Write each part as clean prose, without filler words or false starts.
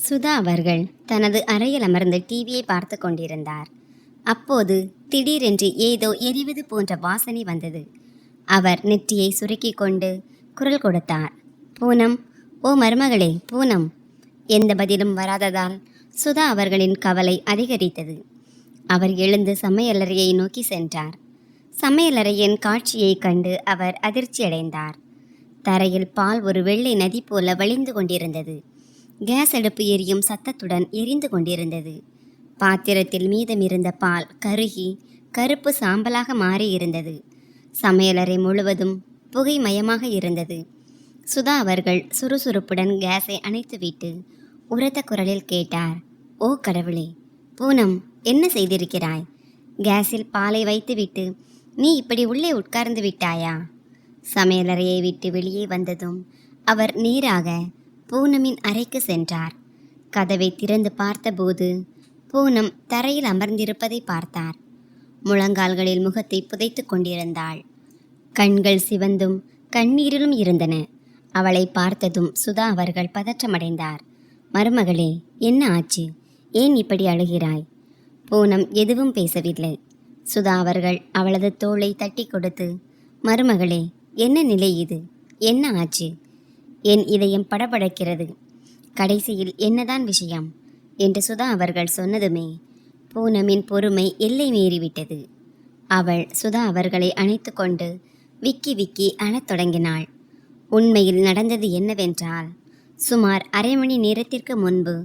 சுதா அவர்கள் தனது அறையில் அமர்ந்து டிவியை பார்த்து கொண்டிருந்தார். அப்போது திடீரென்று ஏதோ எரிவது போன்ற வாசனை வந்தது. அவர் நெற்றியை சுருக்கிக் கொண்டு குரல் கொடுத்தார். பூனம், ஓ மருமகளே பூனம். எந்த பதிலும் வராததால் சுதா அவர்களின் கவலை அதிகரித்தது. அவர் எழுந்து சமையலறையை நோக்கி சென்றார். சமையலறையின் காட்சியைக் கண்டு அவர் அதிர்ச்சியடைந்தார். தரையில் பால் ஒரு வெள்ளை நதி போல வழிந்து கொண்டிருந்தது. கேஸ் அடுப்பு எரியும் சத்தத்துடன் எரிந்து கொண்டிருந்தது. பாத்திரத்தில் மீதமிருந்த பால் கருகி கருப்பு சாம்பலாக மாறியிருந்தது. சமையலறை முழுவதும் புகைமயமாக இருந்தது. சுதா அவர்கள் சுறுசுறுப்புடன் கேஸை அணைத்துவிட்டு உரத்த குரலில் கேட்டார். ஓ கடவுளே, பூனம், என்ன செய்திருக்கிறாய்? கேஸில் பாலை வைத்துவிட்டு நீ இப்படி உள்ளே உட்கார்ந்து விட்டாயா? சமையலறையை விட்டு வெளியே வந்ததும் அவர் நேராக பூனமின் அறைக்கு சென்றார். கதவை திறந்து பார்த்தபோது பூனம் தரையில் அமர்ந்திருப்பதை பார்த்தார். முழங்கால்களில் முகத்தை புதைத்து கொண்டிருந்தாள். கண்கள் சிவந்தும் கண்ணீரிலும் இருந்தன. அவளை பார்த்ததும் சுதா அவர்கள் பதற்றமடைந்தார். மருமகளே, என்ன ஆச்சு? ஏன் இப்படி அழுகிறாய்? பூனம் எதுவும் பேசவில்லை. சுதா அவர்கள் அவளது தோளை தட்டி கொடுத்து, மருமகளே, என்ன நிலை இது? என்ன ஆச்சு? என் இதயம் படபடக்கிறது. கடைசியில் என்னதான் விஷயம் என்று சுதா அவர்கள் சொன்னதுமே பூனமின் பொறுமை எல்லை மீறிவிட்டது. அவள் சுதா அவர்களை அணைத்து கொண்டு விக்கி விக்கி அழத் தொடங்கினாள். உண்மையில் நடந்தது என்னவென்றால், சுமார் அரை மணி நேரத்திற்கு முன்பு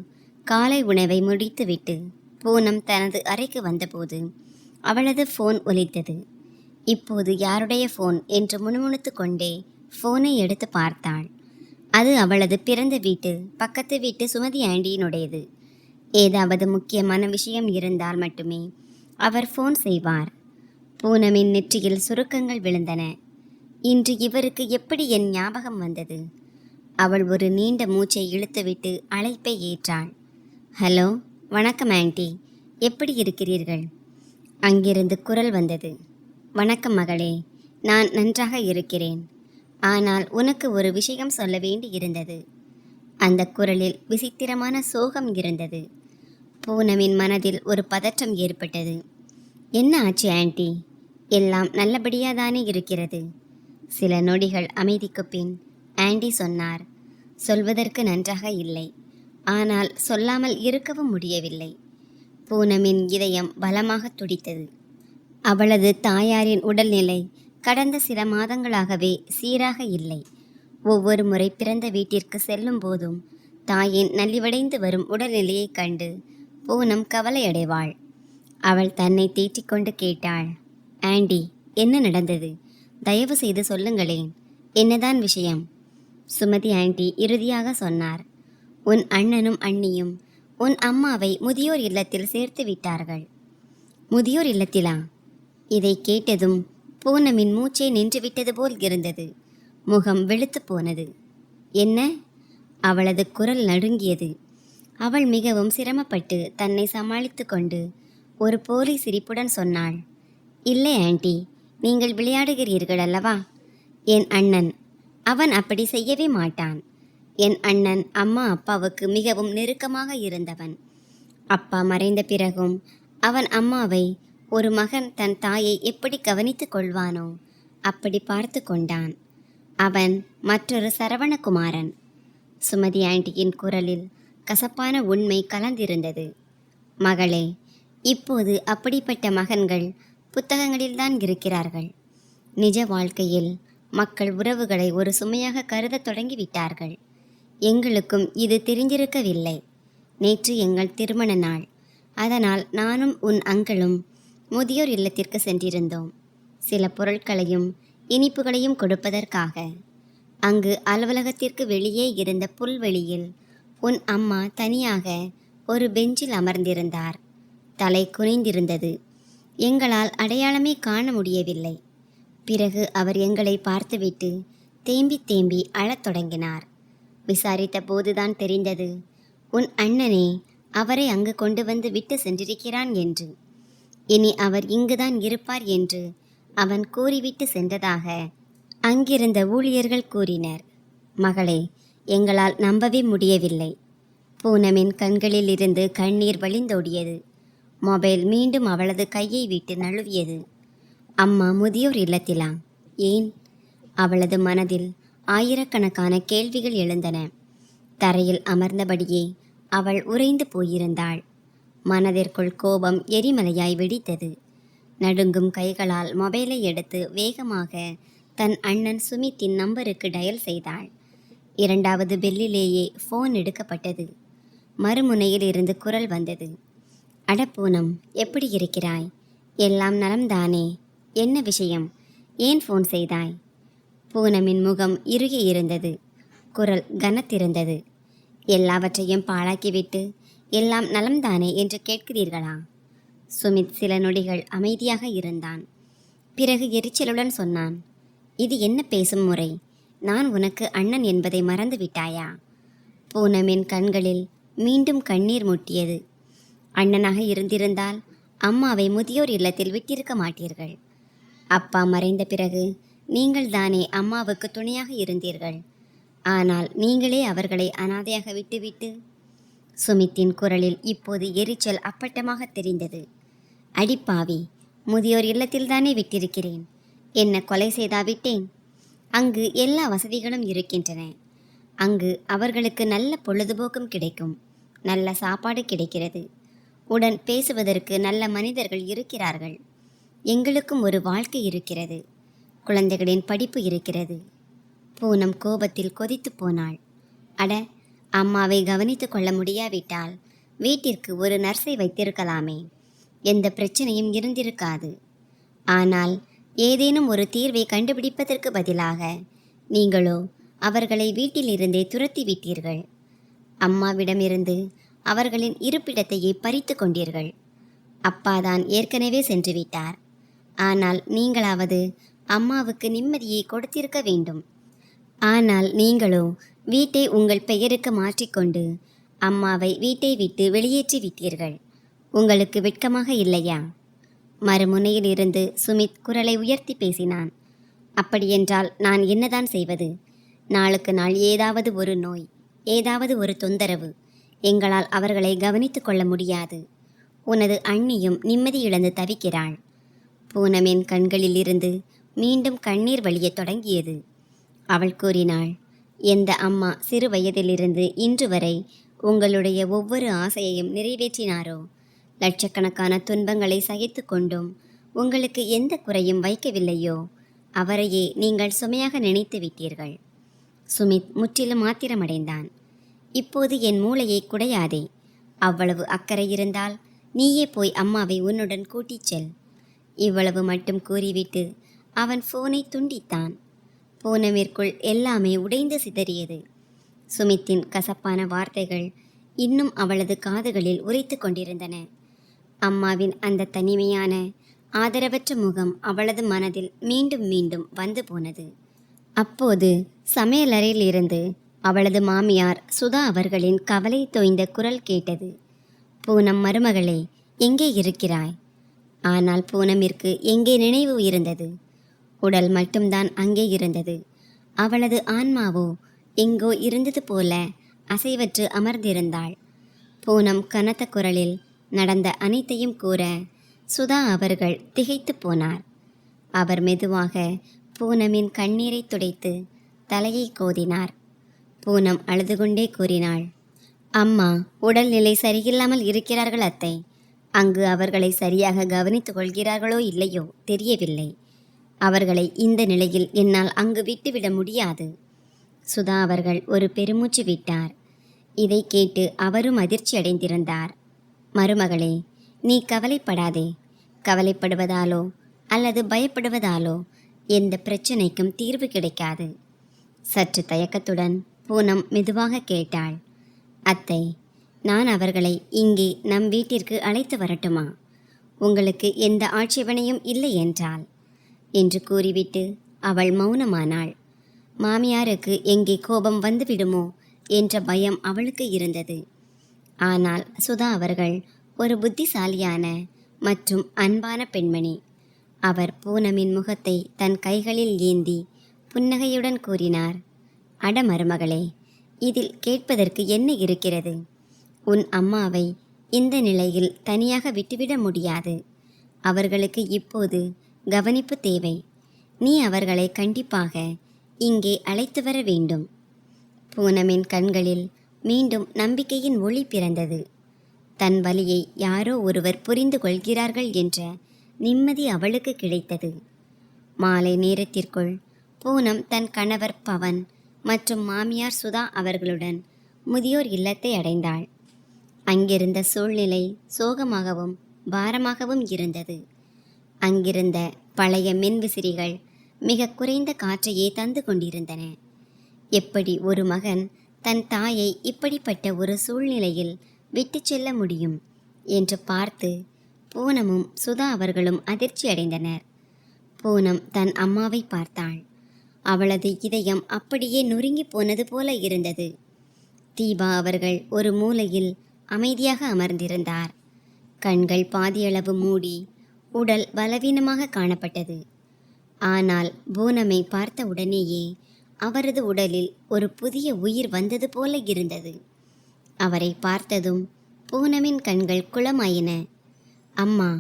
காலை உணவை முடித்துவிட்டு பூனம் தனது அறைக்கு வந்தபோது அவளது ஃபோன் ஒலித்தது. இப்போது யாருடைய ஃபோன் என்று முணுமுணுத்து கொண்டே ஃபோனை எடுத்து பார்த்தாள். அது அவளது பிறந்த வீட்டு பக்கத்து வீட்டு சுமதி ஆண்டியினுடையது. ஏதாவது முக்கியமான விஷயம் இருந்தால் மட்டுமே அவர் ஃபோன் செய்வார். பூனமின் நெற்றியில் சுருக்கங்கள் விழுந்தன. இன்று இவருக்கு எப்படி என் ஞாபகம் வந்தது? அவள் ஒரு நீண்ட மூச்சை இழுத்துவிட்டு அழைப்பை ஏற்றாள். ஹலோ, வணக்கம் ஆண்டி, எப்படி இருக்கிறீர்கள்? அங்கிருந்து குரல் வந்தது. வணக்கம் மகளே, நான் நன்றாக இருக்கிறேன். ஆனால் உனக்கு ஒரு விஷயம் சொல்ல வேண்டி இருந்தது. அந்த குரலில் விசித்திரமான சோகம் இருந்தது. பூனமின் மனதில் ஒரு பதற்றம் ஏற்பட்டது. என்ன ஆச்சு ஆண்டி? எல்லாம் நல்லபடியாதானே இருக்கிறது? சில நொடிகள் அமைதிக்கு பின் ஆண்டி சொன்னார். சொல்வதற்கு நன்றாக இல்லை, ஆனால் சொல்லாமல் இருக்கவும் முடியவில்லை. பூனமின் இதயம் பலமாக துடித்தது. அவளது தாயாரின் உடல்நிலை கடந்த சில மாதங்களாகவே சீராக இல்லை. ஒவ்வொரு முறை பிறந்த வீட்டிற்கு செல்லும் போதும் தாயின் நலிவடைந்து வரும் உடல்நிலையைக் கண்டு பூனம் கவலையடைவாள். அவள் தன்னை தேற்றிக்கொண்டு கேட்டாள். ஆண்டி, என்ன நடந்தது? தயவு செய்து சொல்லுங்களேன். என்னதான் விஷயம்? சுமதி ஆண்டி இறுதியாக சொன்னார். உன் அண்ணனும் அண்ணியும் உன் அம்மாவை முதியோர் இல்லத்தில் சேர்த்து விட்டார்கள். முதியோர் இல்லத்திலா? இதை கேட்டதும் பூனமின் மூச்சை நின்றுவிட்டது போல் இருந்தது. முகம் வெளுத்து போனது. என்ன? அவளது குரல் நடுங்கியது. அவள் மிகவும் சிரமப்பட்டு தன்னை சமாளித்து கொண்டு ஒரு போலி சிரிப்புடன் சொன்னாள். இல்லை ஆண்டி, நீங்கள் விளையாடுகிறீர்கள் அல்லவா? என் அண்ணன், அவன் அப்படி செய்யவே மாட்டான். என் அண்ணன் அம்மா அப்பாவுக்கு மிகவும் நெருக்கமாக இருந்தவன். அப்பா மறைந்த பிறகும் அவன் அம்மாவை ஒரு மகன் தன் தாயை எப்படி கவனித்து கொள்வானோ அப்படி பார்த்து கொண்டான். அவன் மற்றொரு சரவணகுமாரன். சுமதி ஆண்டியின் குரலில் கசப்பான உண்மை கலந்திருந்தது. மகளே, இப்போது அப்படிப்பட்ட மகன்கள் புத்தகங்களில்தான் இருக்கிறார்கள். நிஜ வாழ்க்கையில் மக்கள் உறவுகளை ஒரு சுமையாக கருத தொடங்கிவிட்டார்கள். எங்களுக்கும் இது தெரிந்திருக்கவில்லை. நேற்று எங்கள் திருமண நாள். அதனால் நானும் உன் அங்களும் முதியோர் இல்லத்திற்கு சென்றிருந்தோம். சில பொருட்களையும் இனிப்புகளையும் கொடுப்பதற்காக. அங்கு அலுவலகத்திற்கு வெளியே இருந்த புல்வெளியில் உன் அம்மா தனியாக ஒரு பெஞ்சில் அமர்ந்திருந்தார். தலை குனிந்திருந்தது. எங்களால் அடையாளமே காண முடியவில்லை. பிறகு அவர் எங்களை பார்த்துவிட்டு தேம்பி தேம்பி அழத் தொடங்கினார். விசாரித்த போதுதான் தெரிந்தது, உன் அண்ணனே அவரை அங்கு கொண்டு வந்து விட்டு சென்றிருக்கிறான் என்று. இனி அவர் இங்குதான் இருப்பார் என்று அவன் கூறிவிட்டு சென்றதாக அங்கிருந்த ஊழியர்கள் கூறினர். மகளே, எங்களால் நம்பவே முடியவில்லை. பூனமின் கண்களில் இருந்து கண்ணீர் வழிந்தோடியது. மொபைல் மீண்டும் அவளது கையை விட்டு நழுவியது. அம்மா முதியோர் இல்லத்திலா? ஏன்? அவளது மனதில் ஆயிரக்கணக்கான கேள்விகள் எழுந்தன. தரையில் அமர்ந்தபடியே அவள் உறைந்து போயிருந்தாள். மனதிற்குள் கோபம் எரிமலையாய் வெடித்தது. நடுங்கும் கைகளால் மொபைலை எடுத்து வேகமாக தன் அண்ணன் சுமித்தின் நம்பருக்கு டயல் செய்தாள். இரண்டாவது பெல்லிலேயே ஃபோன் எடுக்கப்பட்டது. மறுமுனையில் இருந்து குரல் வந்தது. அட பூனம், எப்படி இருக்கிறாய்? எல்லாம் நலம்தானே? என்ன விஷயம்? ஏன் ஃபோன் செய்தாய்? பூனமின் முகம் இறுகி இருந்தது. குரல் கனத்திருந்தது. எல்லாவற்றையும் பாழாக்கிவிட்டு எல்லாம் நலம்தானே என்று கேட்கிறீர்களா? சுமித் சில நொடிகள் அமைதியாக இருந்தான். பிறகு எரிச்சலுடன் சொன்னான், இது என்ன பேசும் முறை? நான் உனக்கு அண்ணன் என்பதை மறந்து விட்டாயா? பூனமின் கண்களில் மீண்டும் கண்ணீர் முட்டியது. அண்ணனாக இருந்திருந்தால் அம்மாவை முதியோர் இல்லத்தில் விட்டிருக்க மாட்டீர்கள். அப்பா மறைந்த பிறகு நீங்கள் தானே அம்மாவுக்கு துணையாக இருந்தீர்கள். ஆனால் நீங்களே அவர்களை அனாதையாக விட்டுவிட்டு. சுமித்தின் குரலில் இப்போது எரிச்சல் அப்பட்டமாக தெரிந்தது. அடிப்பாவி, முதியோர் இல்லத்தில்தானே விட்டிருக்கிறேன். என்ன கொலை செய்தா விட்டேன்? அங்கு எல்லா வசதிகளும் இருக்கின்றன. அங்கு அவர்களுக்கு நல்ல பொழுதுபோக்கும் கிடைக்கும். நல்ல சாப்பாடு கிடைக்கிறது. உடன் பேசுவதற்கு நல்ல மனிதர்கள் இருக்கிறார்கள். எங்களுக்கும் ஒரு வாழ்க்கை இருக்கிறது. குழந்தைகளின் படிப்பு இருக்கிறது. பூனம் கோபத்தில் கொதித்து போனாள். அட, அம்மாவை கவனித்து கொள்ள முடியாவிட்டால் வீட்டிற்கு ஒரு நர்ஸை வைத்திருக்கலாமே. எந்த பிரச்சனையும் இருந்திருக்காது. ஆனால் ஏதேனும் ஒரு தீர்வை கண்டுபிடிப்பதற்கு பதிலாக நீங்களோ அவர்களை வீட்டிலிருந்தே துரத்தி விட்டீர்கள். அம்மாவிடமிருந்து அவர்களின் இருப்பிடத்தையே பறித்து கொண்டீர்கள். அப்பாதான் ஏற்கனவே சென்று விட்டார். ஆனால் நீங்களாவது அம்மாவுக்கு நிம்மதியை கொடுத்திருக்க வேண்டும். ஆனால் நீங்களோ வீட்டை உங்கள் பெயருக்கு மாற்றிக்கொண்டு அம்மாவை வீட்டை விட்டு வெளியேற்றி விட்டீர்கள். உங்களுக்கு வெட்கமாக இல்லையா? மறுமுனையில் இருந்து சுமித் குரலை உயர்த்தி பேசினான். அப்படியென்றால் நான் என்னதான் செய்வது? நாளுக்கு நாள் ஏதாவது ஒரு நோய், ஏதாவது ஒரு தொந்தரவு. எங்களால் அவர்களை கவனித்து கொள்ள முடியாது. உனது அண்ணியும் நிம்மதி இழந்து தவிக்கிறாள். பூனமின் கண்களில் இருந்து மீண்டும் கண்ணீர் வழியத் தொடங்கியது. அவள் கூறினாள், எந்த அம்மா சிறு வயதிலிருந்து இன்று வரை உங்களுடைய ஒவ்வொரு ஆசையையும் நிறைவேற்றினாரோ, லட்சக்கணக்கான துன்பங்களை சகித்து கொண்டும் உங்களுக்கு எந்த குறையும் வைக்கவில்லையோ, அவரையே நீங்கள் சுமையாக நினைத்து விட்டீர்கள். சுமித் முற்றிலும் ஆத்திரமடைந்தான். இப்போது என் மூளையை குடையாதே. அவ்வளவு அக்கறை இருந்தால் நீயே போய் அம்மாவை உன்னுடன் கூட்டிச் செல். இவ்வளவு மட்டும் கூறிவிட்டு அவன் ஃபோனை துண்டித்தான். பூனமிற்குள் எல்லாமே உடைந்து சிதறியது. சுமித்தின் கசப்பான வார்த்தைகள் இன்னும் அவளது காதுகளில் உரைத்து கொண்டிருந்தன. அம்மாவின் அந்த தனிமையான ஆதரவற்ற முகம் அவளது மனதில் மீண்டும் மீண்டும் வந்து போனது. அப்போது சமையலறையில் இருந்து அவளது மாமியார் சுதா அவர்களின் கவலை தோய்ந்த குரல் கேட்டது. பூனம் மருமகளே, எங்கே இருக்கிறாய்? ஆனால் பூனமிற்கு எங்கே நினைவு இருந்தது? உடல் மட்டும்தான் அங்கே இருந்தது. அவளது ஆன்மாவோ எங்கோ இருந்தது போல அசைவற்று அமர்ந்திருந்தாள். பூனம் கனத்த குரலில் நடந்த அனைத்தையும் கூற சுதா அவர்கள் திகைத்து போனார். அவர் மெதுவாக பூனமின் கண்ணீரை துடைத்து தலையை கோதினார். பூனம் அழுது கொண்டே கூறினாள், அம்மா உடல்நிலை சரியில்லாமல் இருக்கிறார்கள் அத்தை. அங்கு அவர்களை சரியாக கவனித்துக் கொள்கிறார்களோ இல்லையோ தெரியவில்லை. அவர்களை இந்த நிலையில் என்னால் அங்கு விட்டுவிட முடியாது. சுதா அவர்கள் ஒரு பெருமூச்சு விட்டார். இதை கேட்டு அவரும் அதிர்ச்சி அடைந்திருந்தார். மருமகளே, நீ கவலைப்படாதே. கவலைப்படுவதாலோ அல்லது பயப்படுவதாலோ எந்த பிரச்சனைக்கும் தீர்வு கிடைக்காது. சற்று தயக்கத்துடன் பூனம் மெதுவாக கேட்டாள், அத்தை, நான் அவர்களை இங்கே நம் வீட்டிற்கு அழைத்து வரட்டுமா? உங்களுக்கு எந்த ஆட்சேபனையும் இல்லை என்றால் என்று கூறிவிட்டு அவள் மௌனமானாள். மாமியாருக்கு எங்கே கோபம் வந்துவிடுமோ என்ற பயம் அவளுக்கு இருந்தது. ஆனால் சுதா அவர்கள் ஒரு புத்திசாலியான மற்றும் அன்பான பெண்மணி. அவர் பூனமின் முகத்தை தன் கைகளில் ஏந்தி புன்னகையுடன் கூறினார், அட மருமகளே, இதில் கேட்பதற்கு என்ன இருக்கிறது? உன் அம்மாவை இந்த நிலையில் தனியாக விட்டுவிட முடியாது. அவர்களுக்கு இப்போது கவனிப்பு தேவை. நீ அவர்களை கண்டிப்பாக இங்கே அழைத்து வர வேண்டும். பூனமின் கண்களில் மீண்டும் நம்பிக்கையின் ஒளி பிறந்தது. தன் வலியை யாரோ ஒருவர் புரிந்து கொள்கிறார்கள் என்ற நிம்மதி அவளுக்கு கிடைத்தது. மாலை நேரத்திற்குள் பூனம் தன் கணவர் பவன் மற்றும் மாமியார் சுதா அவர்களுடன் முதியோர் இல்லத்தை அடைந்தாள். அங்கிருந்த சூழ்நிலை சோகமாகவும் பாரமாகவும் இருந்தது. அங்கிருந்த பழைய மின்விசிறிகள் மிக குறைந்த காற்றையே தந்து கொண்டிருந்தன. எப்படி ஒரு மகன் தன் தாயை இப்படிப்பட்ட ஒரு சூழ்நிலையில் விட்டு செல்ல முடியும் என்று பார்த்து பூனமும் சுதா அவர்களும் அதிர்ச்சி அடைந்தனர். பூனம் தன் அம்மாவை பார்த்தாள். அவளது இதயம் அப்படியே நொறுங்கி போனது போல இருந்தது. தீபா அவர்கள் ஒரு மூலையில் அமைதியாக அமர்ந்திருந்தார். கண்கள் பாதியளவு மூடி உடல் பலவீனமாக காணப்பட்டது. ஆனால் பூனமை பார்த்த உடனேயே அவரது உடலில் ஒரு புதிய உயிர் வந்தது போல இருந்தது. அவரை பார்த்ததும் பூனமின் கண்கள் குளமாயின. அம்மா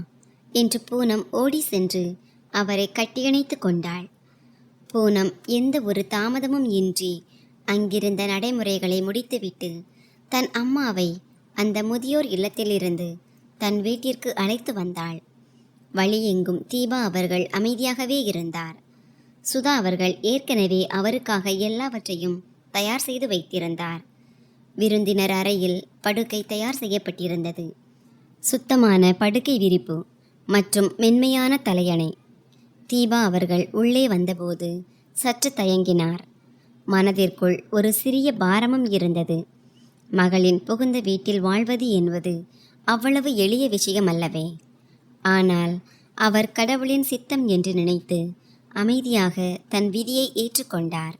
என்று பூனம் ஓடி சென்று அவரை கட்டியணைத்து கொண்டாள். பூனம் எந்த ஒரு தாமதமும் இன்றி அங்கிருந்த நடைமுறைகளை முடித்துவிட்டு தன் அம்மாவை அந்த முதியோர் இல்லத்திலிருந்து தன் வீட்டிற்கு அழைத்து வந்தாள். வழியெங்கும் தீபா அவர்கள் அமைதியாகவே இருந்தார். சுதா அவர்கள் ஏற்கனவே அவருக்காக எல்லாவற்றையும் தயார் செய்து வைத்திருந்தார். விருந்தினர் அறையில் படுக்கை தயார் செய்யப்பட்டிருந்தது. சுத்தமான படுக்கை விரிப்பு மற்றும் மென்மையான தலையணை. தீபா அவர்கள் உள்ளே வந்தபோது சற்று தயங்கினார். மனதிற்குள் ஒரு சிறிய பாரமும் இருந்தது. மகளின் புகுந்த வீட்டில் வாழ்வது என்பது அவ்வளவு எளிய விஷயம் அல்லவே. ஆனால் அவர் கடவுளின் சித்தம் என்று நினைத்து அமைதியாக தன் விதியை ஏற்றுக்கொண்டார்.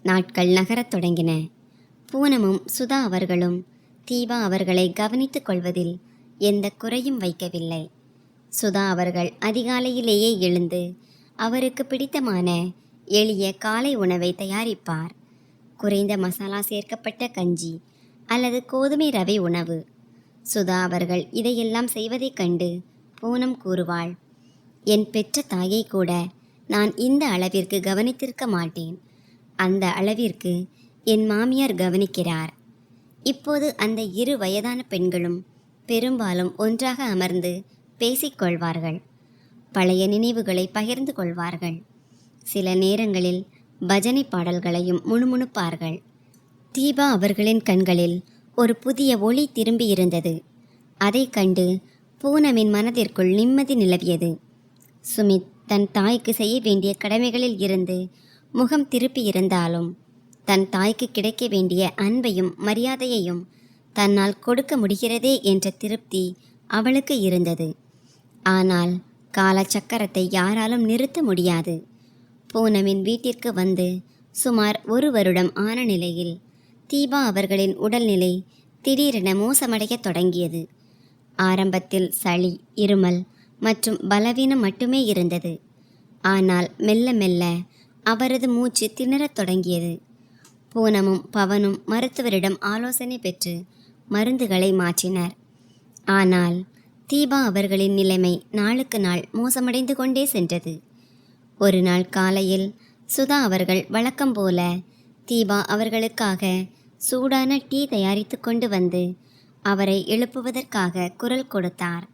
நாட்கள் நகரத் தொடங்கின. பூனமும் சுதா அவர்களும் தீபா அவர்களை கவனித்துக் கொள்வதில் எந்த குறையும் வைக்கவில்லை. சுதா அவர்கள் அதிகாலையிலேயே எழுந்து அவருக்கு பிடித்தமான எளிய காலை உணவை தயாரிப்பார். குறைந்த மசாலா சேர்க்கப்பட்ட கஞ்சி அல்லது கோதுமை ரவை உணவு. சுதா அவர்கள் இதையெல்லாம் செய்வதைக் கண்டு பூனம் கூறுவாள், என் பெற்ற தாயை கூட நான் இந்த அளவிற்கு கவனித்திருக்க மாட்டேன். அந்த அளவிற்கு என் மாமியார் கவனிக்கிறார். இப்போது அந்த இரு வயதான பெண்களும் பெரும்பாலும் ஒன்றாக அமர்ந்து பேசிக்கொள்வார்கள். பழைய நினைவுகளை பகிர்ந்து கொள்வார்கள். சில நேரங்களில் பஜனை பாடல்களையும் முணுமுணுப்பார்கள். தீபா அவர்களின் கண்களில் ஒரு புதிய ஒளி திரும்பியிருந்தது. அதை கண்டு பூனமின் மனதிற்குள் நிம்மதி நிலவியது. சுமித் தன் தாய்க்கு செய்ய வேண்டிய கடமைகளில் இருந்து முகம் திருப்பி இருந்தாலும் தன் தாய்க்கு கிடைக்க வேண்டிய அன்பையும் மரியாதையையும் தன்னால் கொடுக்க முடிகிறதே என்ற திருப்தி அவளுக்கு இருந்தது. ஆனால் காலச்சக்கரத்தை யாராலும் நிறுத்த முடியாது. பூனமின் வீட்டிற்கு வந்து சுமார் 1 வருடம் ஆன நிலையில் தீபா அவர்களின் உடல்நிலை திடீரென மோசமடையத் தொடங்கியது. ஆரம்பத்தில் சளி, இருமல் மற்றும் பலவீனம் மட்டுமே இருந்தது. ஆனால் மெல்ல மெல்ல அவரது மூச்சு திணறத் தொடங்கியது. பூனமும் பவனும் மருத்துவரிடம் ஆலோசனை பெற்று மருந்துகளை மாற்றினர். ஆனால் தீபா அவர்களின் நிலைமை நாளுக்கு நாள் மோசமடைந்து கொண்டே சென்றது. ஒரு நாள் காலையில் சுதா அவர்கள் வழக்கம் போல தீபா அவர்களுக்காக சூடான டீ தயாரித்து கொண்டு வந்து அவரை எழுப்புவதற்காக குரல் கொடுத்தார்.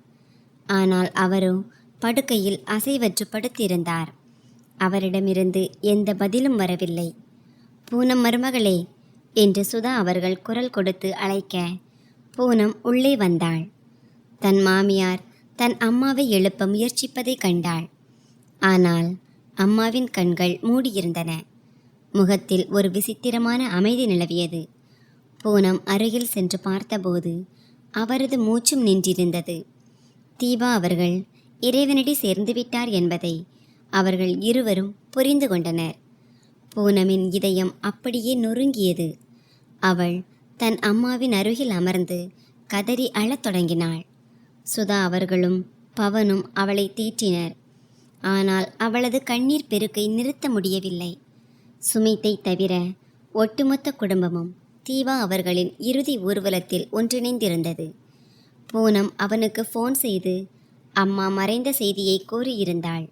ஆனால் அவரோ படுக்கையில் அசைவற்று படுத்திருந்தார். அவரிடமிருந்து எந்த பதிலும் வரவில்லை. பூனம் மருமகளே என்று சுதா அவர்கள் குரல் கொடுத்து அழைக்க பூனம் உள்ளே வந்தாள். தன் மாமியார் தன் அம்மாவை எழுப்ப முயற்சிப்பதை கண்டாள். ஆனால் அம்மாவின் கண்கள் மூடியிருந்தன. முகத்தில் ஒரு விசித்திரமான அமைதி நிலவியது. பூனம் அருகில் சென்று பார்த்தபோது அவரது மூச்சும் நின்றிருந்தது. தீபா அவர்கள் இறைவனடி சேர்ந்து விட்டார் என்பதை அவர்கள் இருவரும் புரிந்து கொண்டனர். பூனமின் இதயம் அப்படியே நொறுங்கியது. அவள் தன் அம்மாவின் அருகில் அமர்ந்து கதறி அழத் தொடங்கினாள். சுதா அவர்களும் பவனும் அவளை தேற்றினர். ஆனால் அவளது கண்ணீர் பெருக்கை நிறுத்த முடியவில்லை. சுமித்தை தவிர ஒட்டுமொத்த குடும்பமும் தீபா அவர்களின் இறுதி ஊர்வலத்தில் ஒன்றிணைந்திருந்தது. பூனம் அவனுக்கு ஃபோன் செய்து அம்மா மறைந்த செய்தியை கூறியிருந்தாள்.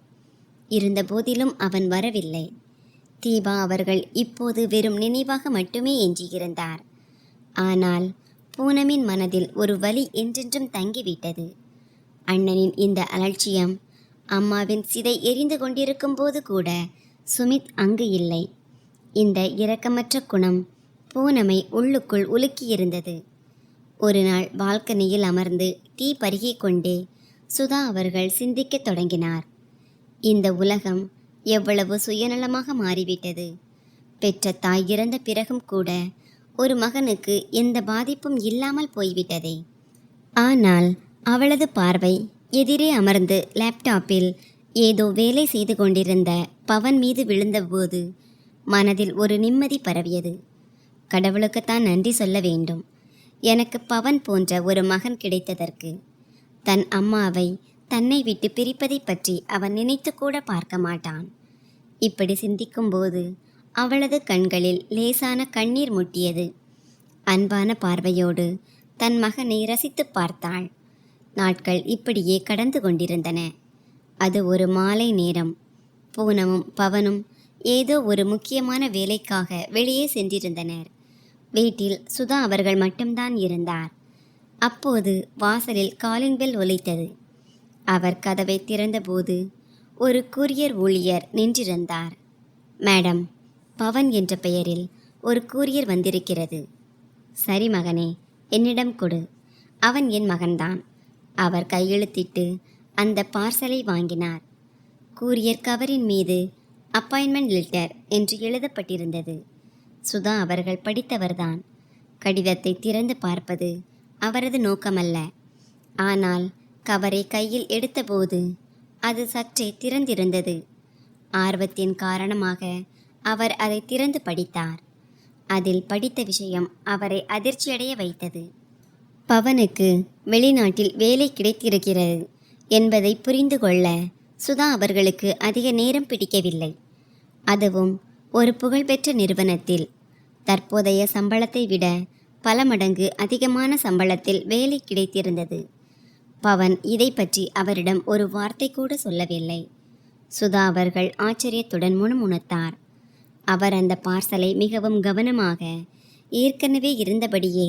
இருந்தபோதிலும் அவன் வரவில்லை. தீபா அவர்கள் இப்போது வெறும் நினைவாக மட்டுமே எஞ்சியிருந்தார். ஆனால் பூனமின் மனதில் ஒரு வலி என்றென்றும் தங்கிவிட்டது. அண்ணனின் இந்த அலட்சியம், அம்மாவின் சிதை எரிந்து கொண்டிருக்கும் போது கூட சுமித் அங்கு இல்லை. இந்த இரக்கமற்ற குணம் பூனமை உள்ளுக்குள் உலுக்கியிருந்தது. ஒரு நாள் பால்கனியில் அமர்ந்து டீ பருகிக் கொண்டே சுதா அவர்கள் சிந்திக்கத் தொடங்கினார். இந்த உலகம் எவ்வளவு சுயநலமாக மாறிவிட்டது. பெற்ற தாய் இறந்த பிறகும் கூட ஒரு மகனுக்கு எந்த பாதிப்பும் இல்லாமல் போய்விட்டதே. ஆனால் அவளது பார்வை எதிரே அமர்ந்து லேப்டாப்பில் ஏதோ வேலை செய்து கொண்டிருந்த பவன் மீது விழுந்தபோது மனதில் ஒரு நிம்மதி பரவியது. கடவுளுக்குத்தான் நன்றி சொல்ல வேண்டும், எனக்கு பவன் போன்ற ஒரு மகன் கிடைத்ததற்கு. தன் அம்மாவை தன்னை விட்டு பிரிப்பதை பற்றி அவன் நினைத்து கூட பார்க்க மாட்டான். இப்படி சிந்திக்கும்போது அவளது கண்களில் லேசான கண்ணீர் முட்டியது. அன்பான பார்வையோடு தன் மகனை ரசித்து பார்த்தாள். நாட்கள் இப்படியே கடந்து கொண்டிருந்தன. அது ஒரு மாலை நேரம். பூனமும் பவனும் ஏதோ ஒரு முக்கியமான வேலைக்காக வெளியே சென்றிருந்தனர். வீட்டில் சுதா அவர்கள் மட்டும்தான் இருந்தார். அப்போது வாசலில் காலிங் பெல் ஒலித்தது. அவர் கதவை திறந்தபோது ஒரு கூரியர் ஊழியர் நின்றிருந்தார். மேடம், பவன் என்ற பெயரில் ஒரு கூரியர் வந்திருக்கிறது. சரி மகனே, என்னிடம் கொடு. அவன் என் மகன்தான். அவர் கையெழுத்திட்டு அந்த பார்சலை வாங்கினார். கூரியர் கவரின் மீது அப்பாயின்மெண்ட் லெட்டர் என்று எழுதப்பட்டிருந்தது. சுதா அவர்கள் படித்தவர்தான். கடிதத்தை திறந்து பார்ப்பது அவரது நோக்கமல்ல. ஆனால் கவரை கையில் எடுத்தபோது அது சற்றே திறந்திருந்தது. ஆர்வத்தின் காரணமாக அவர் அதை திறந்து படித்தார். அதில் படித்த விஷயம் அவரை அதிர்ச்சியடைய வைத்தது. பவனுக்கு வெளிநாட்டில் வேலை கிடைத்திருக்கிறது என்பதை புரிந்து கொள்ள சுதா அவர்களுக்கு அதிக நேரம் பிடிக்கவில்லை. அதுவும் ஒரு புகழ்பெற்ற நிறுவனத்தில் தற்போதைய சம்பளத்தை விட பல மடங்கு அதிகமான சம்பளத்தில் வேலை கிடைத்திருந்தது. பவன் இதை பற்றி அவரிடம் ஒரு வார்த்தை கூட சொல்லவில்லை. சுதா அவர்கள் ஆச்சரியத்துடன் முணுமுணுத்தார். அவர் அந்த பார்சலை மிகவும் கவனமாக ஏற்கனவே இருந்தபடியே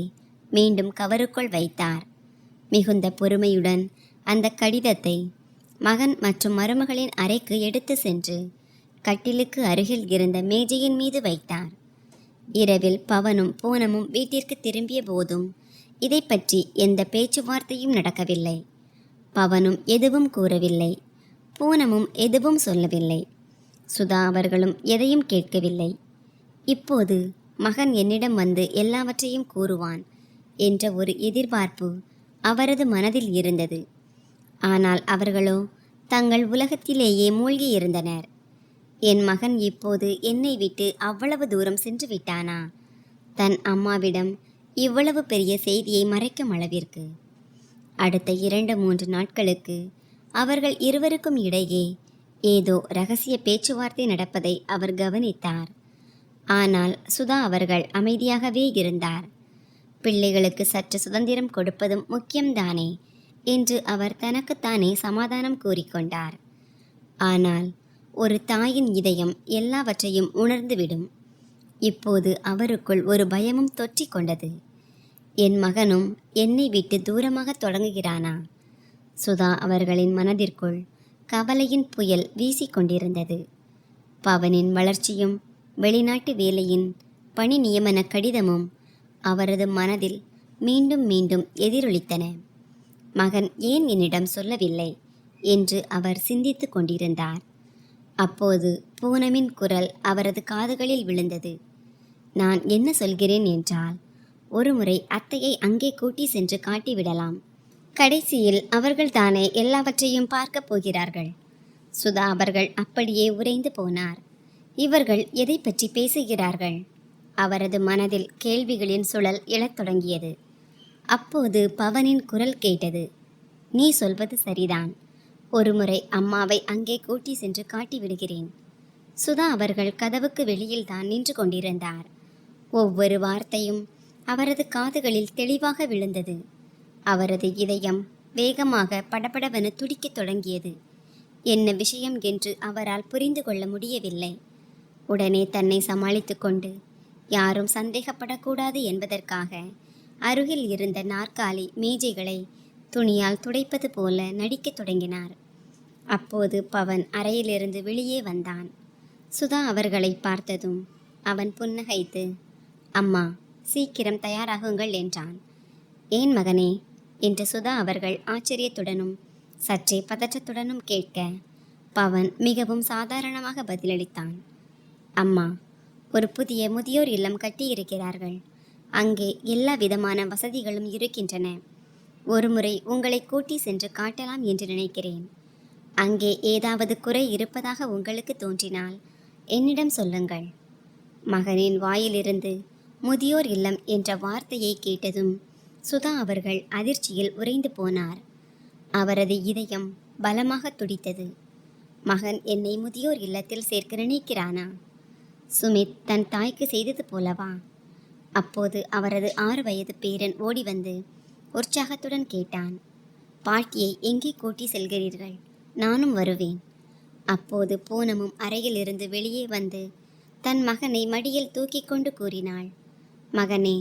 மீண்டும் கவருக்குள் வைத்தார். மிகுந்த பொறுமையுடன் அந்த கடிதத்தை மகன் மற்றும் மருமகளின் அறைக்கு எடுத்து சென்று கட்டிலுக்கு அருகில் இருந்த மேஜையின் மீது வைத்தார். இரவில் பவனும் பூனமும் வீட்டிற்கு திரும்பிய போதும் இதை பற்றி எந்த பேச்சுவார்த்தையும் நடக்கவில்லை. பவனும் எதுவும் கூறவில்லை, பூனமும் எதுவும் சொல்லவில்லை. சுதா அவர்களும் எதையும் கேட்கவில்லை. இப்போது மகன் என்னிடம் வந்து எல்லாவற்றையும் கூறுவான் என்ற ஒரு எதிர்பார்ப்பு அவரது மனதில் இருந்தது. ஆனால் அவர்களோ தங்கள் உலகத்திலேயே மூழ்கி இருந்தனர். என் மகன் இப்போது என்னை விட்டு அவ்வளவு தூரம் சென்று விட்டானா? தன் அம்மாவிடம் இவ்வளவு பெரிய செய்தியை மறைக்கும் அளவிற்கு. அடுத்த 2-3 நாட்களுக்கு அவர்கள் இருவருக்கும் இடையே ஏதோ இரகசிய பேச்சுவார்த்தை நடப்பதை அவர் கவனித்தார். ஆனால் சுதா அவர்கள் அமைதியாகவே இருந்தார். பிள்ளைகளுக்கு சற்று சுதந்திரம் கொடுப்பதும் முக்கியம்தானே என்று அவர் தனக்குத்தானே சமாதானம் கூறிக்கொண்டார். ஆனால் ஒரு தாயின் இதயம் எல்லாவற்றையும் உணர்ந்துவிடும். இப்போது அவருக்குள் ஒரு பயமும் தொற்றிக் கொண்டது. என் மகனும் என்னை விட்டு தூரமாக தொடங்குகிறானா? சுதா அவர்களின் மனதிற்குள் கவலையின் புயல் வீசிக்கொண்டிருந்தது. பவனின் வளர்ச்சியும் வெளிநாட்டு வேலையின் பணி நியமன கடிதமும் அவரது மனதில் மீண்டும் மீண்டும் எதிரொலித்தன. மகன் ஏன் என்னிடம் சொல்லவில்லை என்று அவர் சிந்தித்து கொண்டிருந்தார். அப்போது பூனமின் குரல் அவரது காதுகளில் விழுந்தது. நான் என்ன சொல்கிறேன் என்றால், ஒருமுறை அத்தையை அங்கே கூட்டி சென்று காட்டிவிடலாம். கடைசியில் அவர்கள் தானே எல்லாவற்றையும் பார்க்கப் போகிறார்கள். சுதா அவர்கள் அப்படியே உறைந்து போனார். இவர்கள் எதை பற்றி பேசுகிறார்கள்? அவரது மனதில் கேள்விகளின் சுழல் எழத் தொடங்கியது. அப்போது பவனின் குரல் கேட்டது. நீ சொல்வது சரிதான். ஒருமுறை அம்மாவை அங்கே கூட்டி சென்று காட்டிவிடுகிறேன். சுதா அவர்கள் கதவுக்கு வெளியில்தான் நின்று கொண்டிருந்தார். ஒவ்வொரு வார்த்தையும் அவரது காதுகளில் தெளிவாக விழுந்தது. அவரது இதயம் வேகமாக படபடவென துடிக்கத் தொடங்கியது. என்ன விஷயம் என்று அவரால் புரிந்து கொள்ள முடியவில்லை. உடனே தன்னை சமாளித்து கொண்டு யாரும் சந்தேகப்படக்கூடாது என்பதற்காக அருகில் இருந்த நாற்காலி மேஜைகளை துணியால் துடைப்பது போல நடிக்கத் தொடங்கினார். அப்போது பவன் அறையிலிருந்து வெளியே வந்தான். சுதா அவர்களை பார்த்ததும் அவன் புன்னகைத்து, அம்மா, சீக்கிரம் தயாராகுங்கள் என்றான். ஏன் மகனே என்று சுதா அவர்கள் ஆச்சரியத்துடனும் சற்றே பதற்றத்துடனும் கேட்க, பவன் மிகவும் சாதாரணமாக பதிலளித்தான். அம்மா, ஒரு புதிய முதியோர் இல்லம் கட்டியிருக்கிறார்கள். அங்கே எல்லா விதமான வசதிகளும் இருக்கின்றன. ஒருமுறை உங்களை கூட்டி சென்று காட்டலாம் என்று நினைக்கிறேன். அங்கே ஏதாவது குறை இருப்பதாக உங்களுக்கு தோன்றினால் என்னிடம் சொல்லுங்கள். மகனின் வாயிலிருந்து முதியோர் இல்லம் என்ற வார்த்தையை கேட்டதும் சுதா அவர்கள் அதிர்ச்சியில் உறைந்து போனார். அவரது இதயம் பலமாக துடித்தது. மகன் என்னை முதியோர் இல்லத்தில் சேர்க்க நினைக்கிறானா? சுமித் தன் தாய்க்கு செய்தது போலவா? அப்போது அவரது 6 வயது பேரன் ஓடி வந்து உற்சாகத்துடன் கேட்டான், பாட்டியை எங்கே கூட்டி செல்கிறீர்கள்? நானும் வருவேன். அப்போது பூனமும் அறையிலிருந்து வெளியே வந்து தன் மகனை மடியில் தூக்கி கொண்டு கூறினாள், மகனே,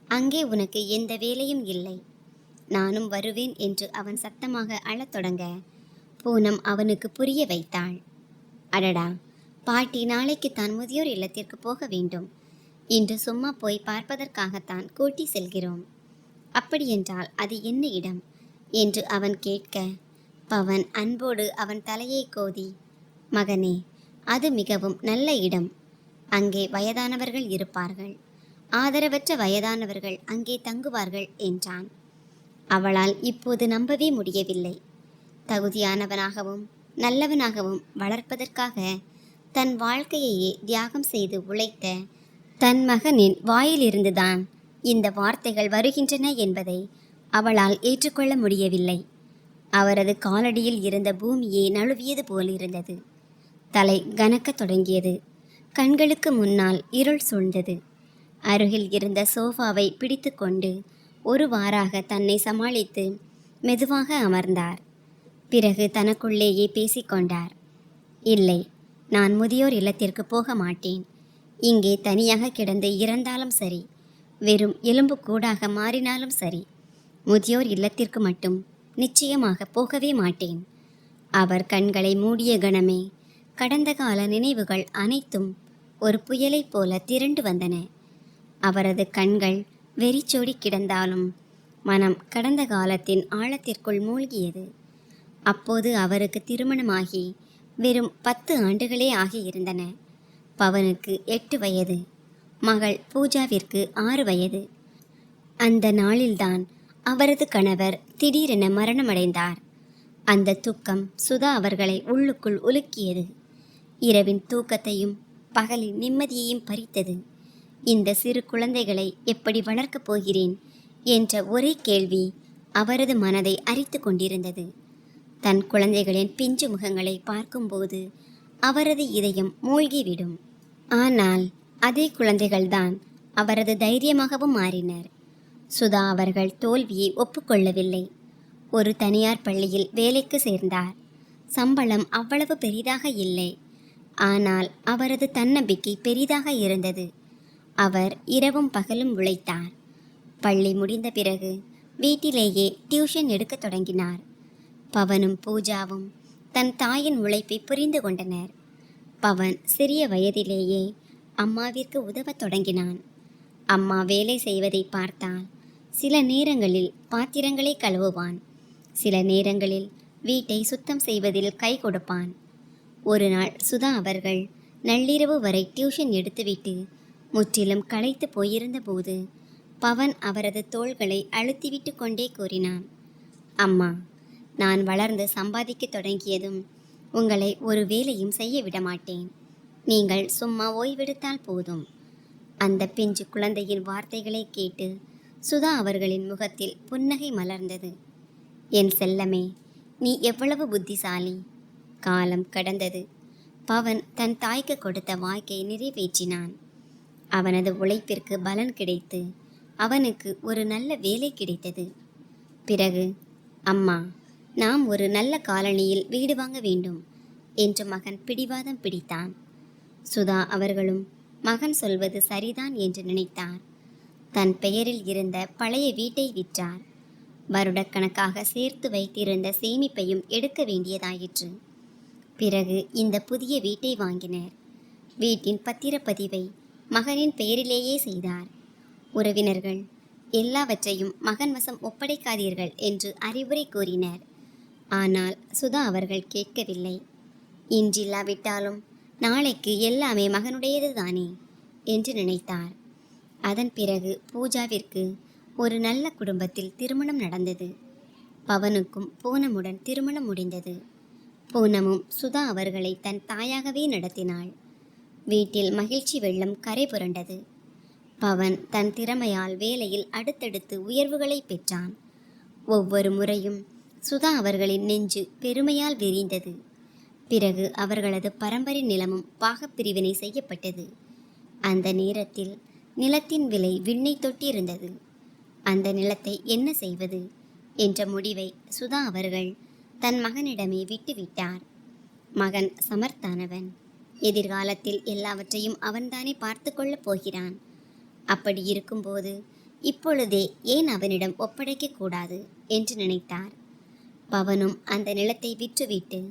அங்கே உனக்கு எந்த வேலையும் இல்லை. நானும் வருவேன் என்று அவன் சத்தமாக அழத் தொடங்க பூனம் அவனுக்கு புரிய வைத்தாள். அடடா, பாட்டி நாளைக்கு தான் முதியோர் இல்லத்திற்கு போக வேண்டும். இன்று சும்மா போய் பார்ப்பதற்காகத்தான் கூட்டி செல்கிறோம். அப்படியென்றால் அது என்ன இடம் என்று அவன் கேட்க, பவன் அன்போடு அவன் தலையை கோதி, மகனே, அது மிகவும் நல்ல இடம். அங்கே வயதானவர்கள் இருப்பார்கள். ஆதரவற்ற வயதானவர்கள் அங்கே தங்குவார்கள் என்றான். அவளால் இப்போது நம்பவே முடியவில்லை. தகுதியானவனாகவும் நல்லவனாகவும் வளர்ப்பதற்காக தன் வாழ்க்கையையே தியாகம் செய்து உழைத்த தன் மகனின் வாயிலிருந்துதான் இந்த வார்த்தைகள் வருகின்றன என்பதை அவளால் ஏற்றுக்கொள்ள முடியவில்லை. அவரது காலடியில் இருந்த பூமியே நழுவியது போலிருந்தது. தலை கனக்கத் தொடங்கியது. கண்களுக்கு முன்னால் இருள் சூழ்ந்தது. அருகில் இருந்த சோஃபாவை பிடித்து கொண்டு ஒருவாறாக தன்னை சமாளித்து மெதுவாக அமர்ந்தார். பிறகு தனக்குள்ளேயே பேசிக்கொண்டார். இல்லை, நான் முதியோர் இல்லத்திற்கு போக மாட்டேன். இங்கே தனியாக கிடந்து இறந்தாலும் சரி, வெறும் எலும்பு கூடாக மாறினாலும் சரி, முதியோர் இல்லத்திற்கு மட்டும் நிச்சயமாக போகவே மாட்டேன். அவர் கண்களை மூடிய கணமே கடந்த கால நினைவுகள் அனைத்தும் ஒரு புயலைப் போல திரண்டு வந்தன. அவரது கண்கள் வெறிச்சோடி கிடந்தாலும் மனம் கடந்த காலத்தின் ஆழத்திற்குள் மூழ்கியது. அப்போது அவருக்கு திருமணமாகி வெறும் 10 ஆண்டுகளே ஆகியிருந்தன. பவனுக்கு 8 வயது, மகள் பூஜாவிற்கு 6 வயது. அந்த நாளில்தான் அவரது கணவர் திடீரென மரணமடைந்தார். அந்த துக்கம் சுதா அவர்களை உள்ளுக்குள் உலுக்கியது. இரவின் தூக்கத்தையும் பகலின் நிம்மதியையும் பறித்தது. இந்த சிறு குழந்தைகளை எப்படி வளர்க்கப் போகிறேன் என்ற ஒரே கேள்வி அவரது மனதை அரித்து கொண்டிருந்தது. தன் குழந்தைகளின் பிஞ்சு முகங்களை பார்க்கும்போது அவரது இதயம் மூழ்கிவிடும். ஆனால் அதே குழந்தைகள்தான் அவரது தைரியமாகவும் மாறினர். சுதா அவர்கள் தோல்வியை ஒப்புக்கொள்ளவில்லை. ஒரு தனியார் பள்ளியில் வேலைக்கு சேர்ந்தார். சம்பளம் அவ்வளவு பெரிதாக இல்லை. ஆனால் அவரது தன்னம்பிக்கை பெரிதாக இருந்தது. அவர் இரவும் பகலும் உழைத்தார். பள்ளி முடிந்த பிறகு வீட்டிலேயே டியூஷன் எடுக்கத் தொடங்கினார். பவனும் பூஜாவும் தன் தாயின் உழைப்பை புரிந்து கொண்டனர். பவன் சிறிய வயதிலேயே அம்மாவிற்கு உதவத் தொடங்கினான். அம்மா வேலை செய்வதை பார்த்தால் சில நேரங்களில் பாத்திரங்களை கழுவுவான். சில நேரங்களில் வீட்டை சுத்தம் செய்வதில் கை கொடுப்பான். ஒரு நாள் சுதா அவர்கள் நள்ளிரவு வரை டியூஷன் எடுத்துவிட்டு முற்றிலும் களைத்து போயிருந்த போது பவன் அவரது தோள்களை அழுத்திவிட்டு கொண்டே கூறினான், அம்மா, நான் வளர்ந்து சம்பாதிக்க தொடங்கியதும் உங்களை ஒரு வேலையும் செய்ய விடமாட்டேன். நீங்கள் சும்மா ஓய்வெடுத்தால் போதும். அந்த பிஞ்சு குழந்தையின் வார்த்தைகளை கேட்டு சுதா அவர்களின் முகத்தில் புன்னகை மலர்ந்தது. என் செல்லமே, நீ எவ்வளவு புத்திசாலி. காலம் கடந்தது. பவன் தன் தாய்க்கு கொடுத்த வாக்கை நிறைவேற்றினான். அவனது உழைப்பிற்கு பலன் கிடைத்து அவனுக்கு ஒரு நல்ல வேலை கிடைத்தது. பிறகு, அம்மா, நாம் ஒரு நல்ல காலனியில் வீடு வாங்க வேண்டும் என்று மகன் பிடிவாதம் பிடித்தான். சுதா அவர்களும் மகன் சொல்வது சரிதான் என்று நினைத்தார். தன் பெயரில் இருந்த பழைய வீட்டை விற்றார். வருடக்கணக்காக சேர்த்து வைத்திருந்த சேமிப்பையும் எடுக்க வேண்டியதாயிற்று. பிறகு இந்த புதிய வீட்டை வாங்கினர். வீட்டின் பத்திரப்பதிவை மகனின் பெயரிலேயே செய்தார். உறவினர்கள் எல்லாவற்றையும் மகன் வசம் ஒப்படைக்காதீர்கள் என்று அறிவுரை கூறினர். ஆனால் சுதா அவர்கள் கேட்கவில்லை. இன்றில்லாவிட்டாலும் நாளைக்கு எல்லாமே மகனுடையது தானே என்று நினைத்தார். அதன் பிறகு பூஜாவிற்கு ஒரு நல்ல குடும்பத்தில் திருமணம் நடந்தது. பவனுக்கும் பூனமுடன் திருமணம் முடிந்தது. பூனமும் சுதா அவர்களை தன் தாயாகவே நடத்தினாள். வீட்டில் மகிழ்ச்சி வெள்ளம் கரை புரண்டது. பவன் தன் திறமையால் வேலையில் அடுத்தடுத்து உயர்வுகளை பெற்றான். ஒவ்வொரு முறையும் சுதா அவர்களின் நெஞ்சு பெருமையால் விரிந்தது. பிறகு அவர்களது பரம்பரை நிலமும் பாகப்பிரிவினை செய்யப்பட்டது. அந்த நேரத்தில் நிலத்தின் விலை விண்ணை தொட்டிருந்தது. அந்த நிலத்தை என்ன செய்வது என்ற முடிவை சுதா அவர்கள் தன் மகனிடமே விட்டுவிட்டார். மகன் சமர்த்தானவன். எதிர்காலத்தில் எல்லாவற்றையும் அவன்தானே பார்த்து கொள்ளப் போகிறான். அப்படி இருக்கும்போது இப்பொழுதே ஏன் அவனிடம் ஒப்படைக்க கூடாது என்று நினைத்தார். பவனும் அந்த நிலத்தை விற்றுவிட்டு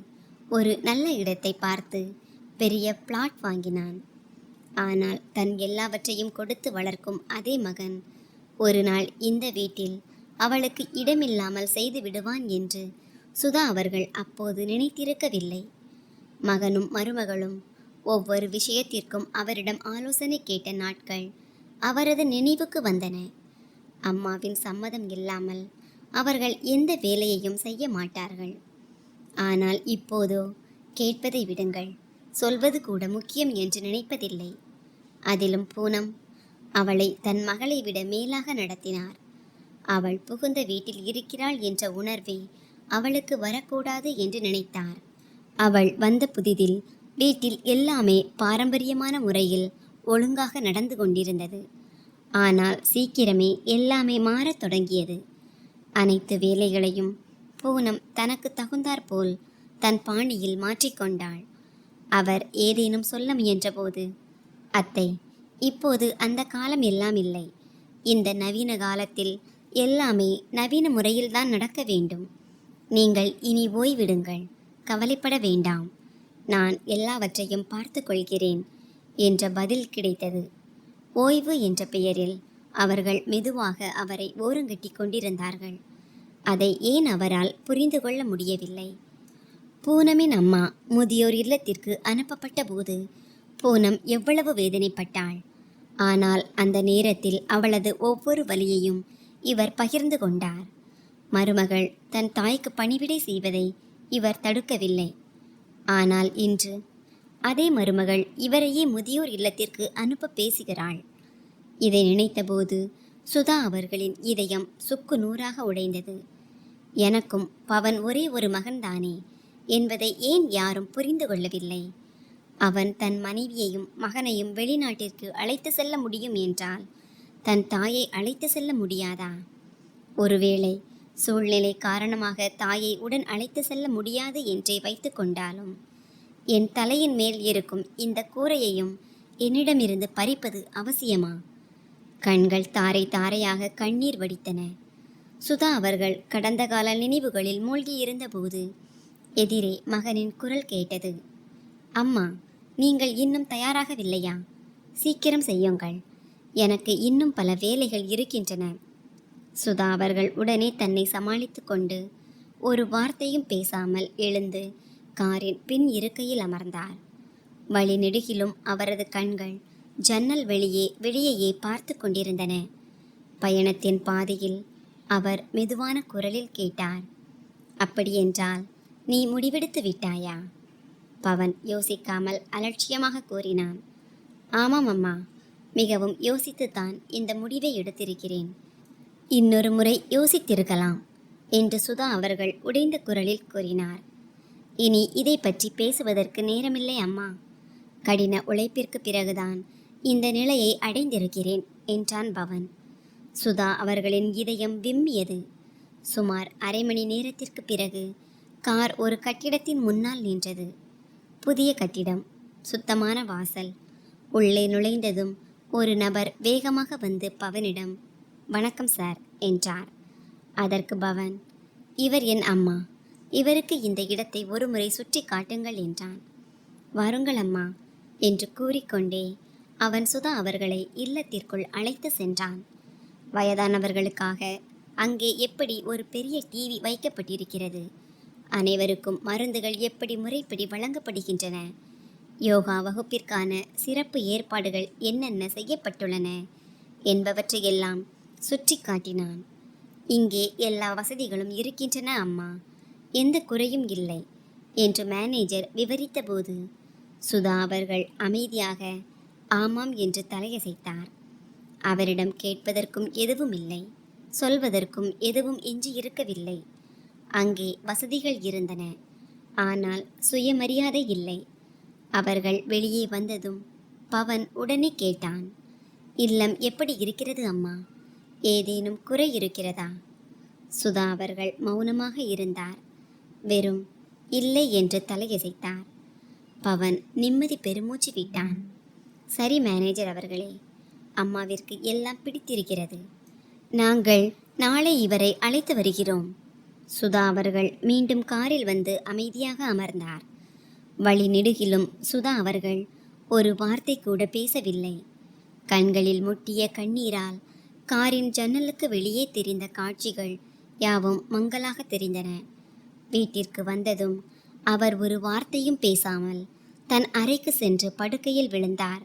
ஒரு நல்ல இடத்தை பார்த்து பெரிய பிளாட் வாங்கினான். ஆனால் தன் எல்லாவற்றையும் கொடுத்து வளர்க்கும் அதே மகன் ஒரு நாள் இந்த வீட்டில் அவளுக்கு இடமில்லாமல் செய்து விடுவான் என்று சுதா அவர்கள் அப்போது நினைத்திருக்கவில்லை. மகனும் மருமகளும் ஒவ்வொரு விஷயத்திற்கும் அவரிடம் ஆலோசனை கேட்ட நாட்கள் அவரது நினைவுக்கு வந்தன. அம்மாவின் சம்மதம் இல்லாமல் அவர்கள் எந்த வேலையையும் செய்ய மாட்டார்கள். ஆனால் இப்போதோ கேட்பதை விடுங்கள், சொல்வது கூட முக்கியம் என்று நினைப்பதில்லை. அதிலும் பூனம் அவளை தன் மகளை விட மேலாக நடத்தினார். அவள் புகுந்த வீட்டில் இருக்கிறாள் என்ற உணர்வே அவளுக்கு வரக்கூடாது என்று நினைத்தார். அவள் வந்த புதிதில் வீட்டில் எல்லாமே பாரம்பரியமான முறையில் ஒழுங்காக நடந்து கொண்டிருந்தது. ஆனால் சீக்கிரமே எல்லாமே மாறத் தொடங்கியது. அனைத்து வேலைகளையும் பூனம் தனக்கு தகுந்தாற்போல் தன் பாணியில் மாற்றிக்கொண்டாள். அவர் ஏதேனும் சொல்ல முயன்றபோது, அத்தை, இப்போது அந்த காலம் எல்லாம் இல்லை. இந்த நவீன காலத்தில் எல்லாமே நவீன முறையில்தான் நடக்க வேண்டும். நீங்கள் இனி ஓய்விடுங்கள், கவலைப்பட வேண்டாம், நான் எல்லாவற்றையும் பார்த்து கொள்கிறேன் என்ற பதில் கிடைத்தது. ஓய்வு என்ற பெயரில் அவர்கள் மெதுவாக அவரை ஓரங்கட்டி கொண்டிருந்தார்கள். அதை ஏன் அவரால் புரிந்து கொள்ள முடியவில்லை? பூனமின் அம்மா முதியோர் இல்லத்திற்கு அனுப்பப்பட்ட போது பூனம் எவ்வளவு வேதனைப்பட்டாள். ஆனால் அந்த நேரத்தில் அவளது ஒவ்வொரு வலியையும் இவர் பகிர்ந்து கொண்டார். மருமகள் தன் தாய்க்கு பணிவிடை செய்வதை இவர் தடுக்கவில்லை. ஆனால் இன்று அதே மருமகள் இவரையே முதியோர் இல்லத்திற்கு அனுப்ப பேசுகிறாள். இதை நினைத்தபோது சுதா அவர்களின் இதயம் சுக்கு நூறாக உடைந்தது. எனக்கும் பவன் ஒரே ஒரு மகன்தானே என்பதை ஏன் யாரும் புரிந்து கொள்ளவில்லை? அவன் தன் மனைவியையும் மகனையும் வெளிநாட்டிற்கு அழைத்து செல்ல முடியும் என்றால் தன் தாயை அழைத்து செல்ல முடியாதா? ஒருவேளை சூழ்நிலை காரணமாக தாயை உடன் அழைத்து செல்ல முடியாது என்றே வைத்து கொண்டாலும் என் தலையின் மேல் இருக்கும் இந்த கூரையையும் என்னிடமிருந்து பறிப்பது அவசியமா? கண்கள் தாரை தாரையாக கண்ணீர் வடித்தன. சுதா அவர்கள் கடந்த கால நினைவுகளில் மூழ்கியிருந்தபோது எதிரே மகனின் குரல் கேட்டது. அம்மா, நீங்கள் இன்னும் தயாராகவில்லையா? சீக்கிரம் செய்யுங்கள், எனக்கு இன்னும் பல வேலைகள் இருக்கின்றன. சுதா அவர்கள் உடனே தன்னை சமாளித்து கொண்டு ஒரு வார்த்தையும் பேசாமல் எழுந்து காரின் பின் இருக்கையில் அமர்ந்தார். வழி நெடுகிலும் அவரது கண்கள் ஜன்னல் வெளியேயே பார்த்து கொண்டிருந்தன. பயணத்தின் பாதையில் அவர் மெதுவான குரலில் கேட்டார், அப்படியென்றால் நீ முடிவெடுத்து விட்டாயா? பவன் யோசிக்காமல் அலட்சியமாக கூறினான், ஆமாம் அம்மா, மிகவும் யோசித்துத்தான் இந்த முடிவை எடுத்திருக்கிறேன். இன்னொரு முறை யோசித்திருக்கலாம் என்று சுதா அவர்கள் உடைந்த குரலில் கூறினார். இனி இதை பற்றி பேசுவதற்கு நேரமில்லை அம்மா. கடின உழைப்பிற்கு பிறகுதான் இந்த நிலையை அடைந்திருக்கிறேன் என்றான் பவன். சுதா அவர்களின் இதயம் விம்மியது. சுமார் அரை மணி நேரத்திற்கு பிறகு கார் ஒரு கட்டிடத்தின் முன்னால் நின்றது. புதிய கட்டிடம், சுத்தமான வாசல். உள்ளே நுழைந்ததும் ஒரு நபர் வேகமாக வந்து பவனிடம், "வணக்கம் சார்" என்றார். அதற்கு பவன், "இவர் என் அம்மா. இவருக்கு இந்த இடத்தை ஒருமுறை சுற்றி காட்டுங்கள்" என்றான். "வாருங்கள் அம்மா" என்று கூறிக்கொண்டே அவன் சுதா அவர்களை இல்லத்திற்குள் அழைத்து சென்றான். வயதானவர்களுக்காக அங்கே எப்படி ஒரு பெரிய டிவி வைக்கப்பட்டிருக்கிறது, அனைவருக்கும் மருந்துகள் எப்படி முறைப்படி வழங்கப்படுகின்றன, யோகா வகுப்பிற்கான சிறப்பு ஏற்பாடுகள் என்னென்ன செய்யப்பட்டுள்ளன என்பவற்றையெல்லாம் சுற்றி காட்டினான். "இங்கே எல்லா வசதிகளும் இருக்கின்றன அம்மா, எந்த குறையும் இல்லை" என்று மேனேஜர் விவரித்தபோது சுதா அவர்கள் அமைதியாக ஆமாம் என்று தலையசைத்தார். அவரிடம் கேட்பதற்கும் எதுவும் இல்லை, சொல்வதற்கும் எதுவும் எஞ்சியிருக்கவில்லை. அங்கே வசதிகள் இருந்தன, ஆனால் சுயமரியாதை இல்லை. அவர்கள் வெளியே வந்ததும் பவன் உடனே கேட்டான், "இல்லம் எப்படி இருக்கிறது அம்மா? ஏதேனும் குறை இருக்கிறதா?" சுதா அவர்கள் மௌனமாக இருந்தார். வெறும் இல்லை என்று தலையசைத்தார். பவன் நிம்மதி பெருமூச்சு விட்டான். "சரி மேனேஜர் அவர்களே, அம்மாவிற்கு எல்லாம் பிடித்திருக்கிறது. நாங்கள் நாளை இவரை அழைத்து வருகிறோம்." சுதா அவர்கள் மீண்டும் காரில் வந்து அமைதியாக அமர்ந்தார். வழி நெடுகிலும் சுதா அவர்கள் ஒரு வார்த்தை கூட பேசவில்லை. கண்களில் முட்டிய கண்ணீரால் காரின் ஜன்னலுக்கு வெளியே தெரிந்த காட்சிகள் யாவும் மங்கலாக தெரிந்தன. வீட்டிற்கு வந்ததும் அவர் ஒரு வார்த்தையும் பேசாமல் தன் அறைக்கு சென்று படுக்கையில் விழுந்தார்.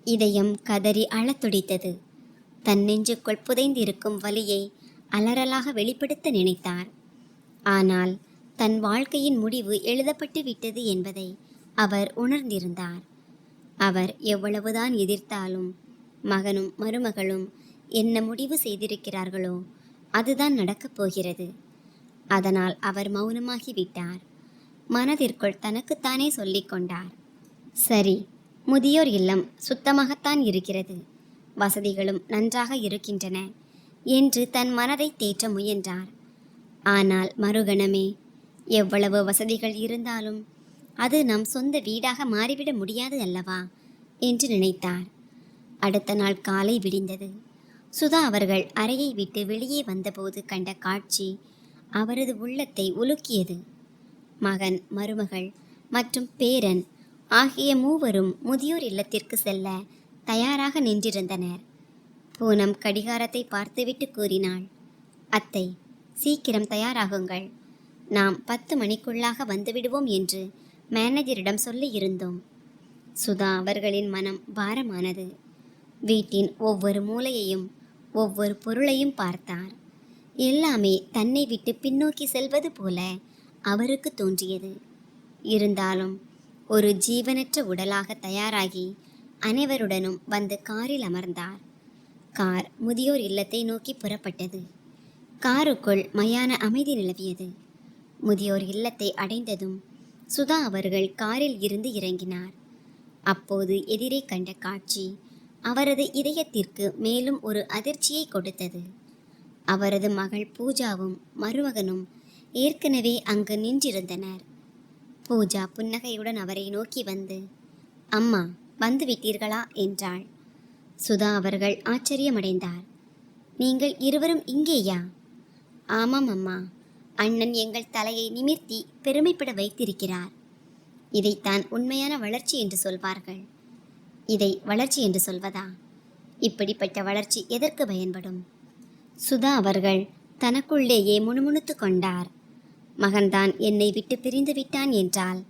இதயம் கதறி அழத் துடித்தது. தன் நெஞ்சுக்குள் புதைந்திருக்கும் வலியை அலறலாக வெளிப்படுத்த நினைத்தார். ஆனால் தன் வாழ்க்கையின் முடிவு எழுதப்பட்டு விட்டது என்பதை அவர் உணர்ந்திருந்தார். அவர் எவ்வளவுதான் எதிர்த்தாலும் மகனும் மருமகளும் என்ன முடிவு செய்திருக்கிறார்களோ அதுதான் நடக்கப் போகிறது. அதனால் அவர் மௌனமாகிவிட்டார். மனதிற்குள் தனக்குத்தானே சொல்லிக் கொண்டார், "சரி, முதியோர் இல்லம் சுத்தமாகத்தான் இருக்கிறது, வசதிகளும் நன்றாக இருக்கின்றன" என்று தன் மனதை தேற்ற முயன்றார். ஆனால் மறுகணமே, எவ்வளவு வசதிகள் இருந்தாலும் அது நம் சொந்த வீடாக மாறிவிட முடியாது அல்லவா என்று நினைத்தார். அடுத்த நாள் காலை விடிந்தது. சுதா அவர்கள் அறையை விட்டு வெளியே வந்தபோது கண்ட காட்சி அவரது உள்ளத்தை உலுக்கியது. மகன், மருமகள் மற்றும் பேரன் ஆகிய மூவரும் முதியோர் இல்லத்திற்கு செல்ல தயாராக நின்றிருந்தனர். பூனம் கடிகாரத்தை பார்த்துவிட்டு கூறினாள், "அத்தை, சீக்கிரம் தயாராகுங்கள். நாம் 10 மணிக்குள்ளாக வந்துவிடுவோம் என்று மேனேஜரிடம் சொல்லியிருந்தோம்." சுதா அவர்களின் மனம் பாரமானது. வீட்டின் ஒவ்வொரு மூலையையும் ஒவ்வொரு பொருளையும் பார்த்தார். எல்லாமே தன்னை விட்டு பின்னோக்கி செல்வது போல அவருக்கு தோன்றியது. இருந்தாலும் ஒரு ஜீவனற்ற உடலாக தயாராகி அனைவருடனும் வந்து காரில் அமர்ந்தார். கார் முதியோர் இல்லத்தை நோக்கி புறப்பட்டது. காருக்குள் மயான அமைதி நிலவியது. முதியோர் இல்லத்தை அடைந்ததும் சுதா அவர்கள் காரில் இருந்து இறங்கினார். அப்போது எதிரே கண்ட காட்சி அவரது இதயத்திற்கு மேலும் ஒரு அதிர்ச்சியை கொடுத்தது. அவரது மகள் பூஜாவும் மருமகனும் ஏற்கனவே அங்கு நின்றிருந்தனர். பூஜா புன்னகையுடன் அவரை நோக்கி வந்து, "அம்மா, வந்து விட்டீர்களா?" என்றாள். சுதா அவர்கள் ஆச்சரியமடைந்தார். "நீங்கள் இருவரும் இங்கேயா?" "ஆமாம் அம்மா, அண்ணன் எங்கள் தலையை நிமிர்த்தி பெருமைப்பட வைத்திருக்கிறார். இதைத்தான் உண்மையான வளர்ச்சி என்று சொல்வார்கள்." "இதை வளர்ச்சி என்று சொல்வதா? இப்படிப்பட்ட வளர்ச்சி எதற்கு பயன்படும்?" சுதா அவர்கள் தனக்குள்ளேயே முணுமுணுத்து கொண்டார். "மகன்தான் என்னை விட்டு பிரிந்து விட்டான் என்றால்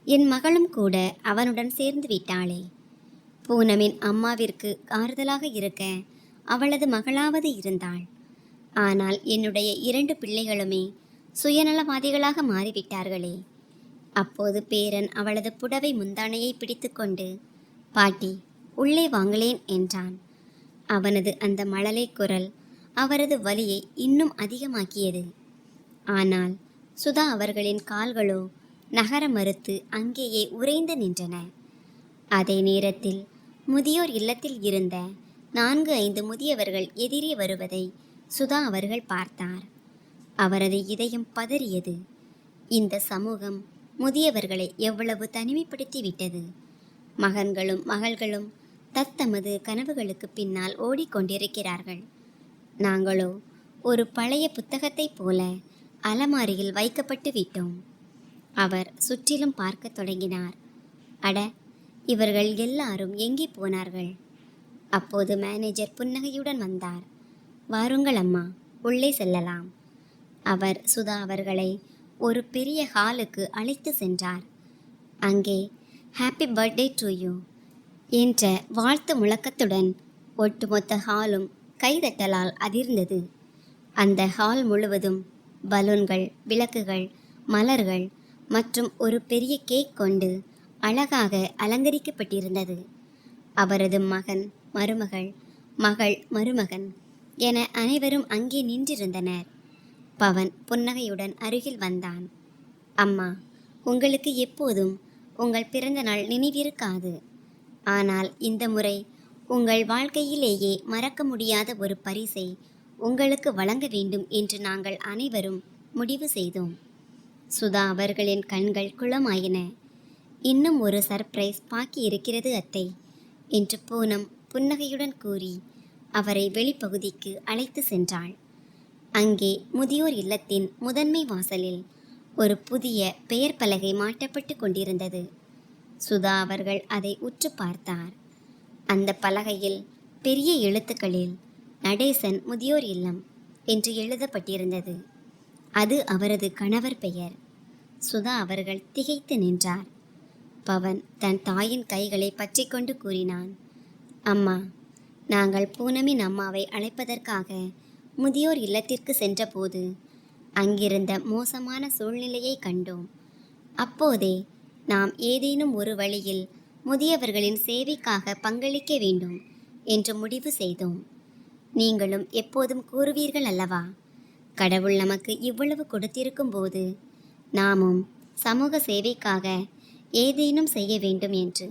என் மகளும் கூட அவனுடன் சேர்ந்து விட்டாளே. பூனமின் அம்மாவிற்கு ஆறுதலாக இருக்க அவளது மகளாவது இருந்தாள். ஆனால் என்னுடைய 2 பிள்ளைகளுமே சுயநலவாதிகளாக மாறிவிட்டார்களே." அப்போது பேரன் அவளது புடவை முந்தானையை பிடித்து கொண்டு, "பாட்டி, உள்ளே வாங்களேன்" என்றான். அவனது அந்த மழலை குரல் அவரது வலியை இன்னும் அதிகமாக்கியது. ஆனால் சுதா அவர்களின் கால்களோ நகர மறுத்து அங்கேயே உறைந்து நின்றன. அதே நேரத்தில் முதியோர் இல்லத்தில் இருந்த 4-5 முதியவர்கள் எதிரே வருவதை சுதா அவர்கள் பார்த்தார். அவரது இதயம் பதறியது. இந்த சமூகம் முதியவர்களை எவ்வளவு தனிமைப்படுத்திவிட்டது. மகன்களும் மகள்களும் தத்தமது கனவுகளுக்கு பின்னால் ஓடிக்கொண்டிருக்கிறார்கள். நாங்களோ ஒரு பழைய புத்தகத்தைப் போல அலமாரியில் வைக்கப்பட்டு விட்டோம். அவர் சுற்றிலும் பார்க்க தொடங்கினார். அட, இவர்கள் எல்லாரும் எங்கே போனார்கள்? அப்போது மேனேஜர் புன்னகையுடன் வந்தார். வாருங்கள் அம்மா, உள்ளே செல்லலாம். அவர் சுதா அவர்களை ஒரு பெரிய ஹாலுக்கு அழைத்து சென்றார். அங்கே ஹாப்பி பர்த்டே டு யூ என்ற வாழ்த்து முழக்கத்துடன் ஒட்டுமொத்த ஹாலும் கைதட்டலால் அதிர்ந்தது. அந்த ஹால் முழுவதும் பலூன்கள், விளக்குகள், மலர்கள் மற்றும் ஒரு பெரிய கேக் கொண்டு அழகாக அலங்கரிக்கப்பட்டிருந்தது. அவரது மகன், மருமகள், மகள், மருமகன் என அனைவரும் அங்கே நின்றிருந்தனர். பவன் புன்னகையுடன் அருகில் வந்தான். அம்மா, உங்களுக்கு எப்போதும் உங்கள் பிறந்த நாள் நினைவிருக்காது. ஆனால் இந்த முறை உங்கள் வாழ்க்கையிலேயே மறக்க முடியாத ஒரு பரிசை உங்களுக்கு வழங்க வேண்டும் என்று நாங்கள் அனைவரும் முடிவு செய்தோம். சுதா அவர்களின் கண்கள் குளமாயின. இன்னும் ஒரு சர்ப்ரைஸ் பாக்கி இருக்கிறது அத்தை என்று பூனம் புன்னகையுடன் கூறி அவரை வெளிப்பகுதிக்கு அழைத்து சென்றாள். அங்கே முதியோர் இல்லத்தின் முதன்மை வாசலில் ஒரு புதிய பெயர் பலகை மாட்டப்பட்டு கொண்டிருந்தது. சுதா அவர்கள் அதை உற்று பார்த்தார். அந்த பலகையில் பெரிய எழுத்துக்களில் நடேசன் முதியோர் இல்லம் என்று எழுதப்பட்டிருந்தது. அது அவரது கணவர் பெயர். சுதா அவர்கள் திகைத்து நின்றார். பவன் தன் தாயின் கைகளை பற்றி கொண்டு கூறினான். அம்மா, நாங்கள் பூனமின் அம்மாவை அழைப்பதற்காக முதியோர் இல்லத்திற்கு சென்றபோது அங்கிருந்த மோசமான சூழ்நிலையை கண்டோம். அப்போதே நாம் ஏதேனும் ஒரு வழியில் முதியவர்களின் சேவைக்காக பங்களிக்க வேண்டும் என்று முடிவு செய்தோம். நீங்களும் எப்போதும் கூறுவீர்கள் அல்லவா, கடவுள் நமக்கு இவ்வளவு கொடுத்திருக்கும் போது நாமும் சமூக சேவைக்காக ஏதேனும் செய்ய வேண்டும் என்று.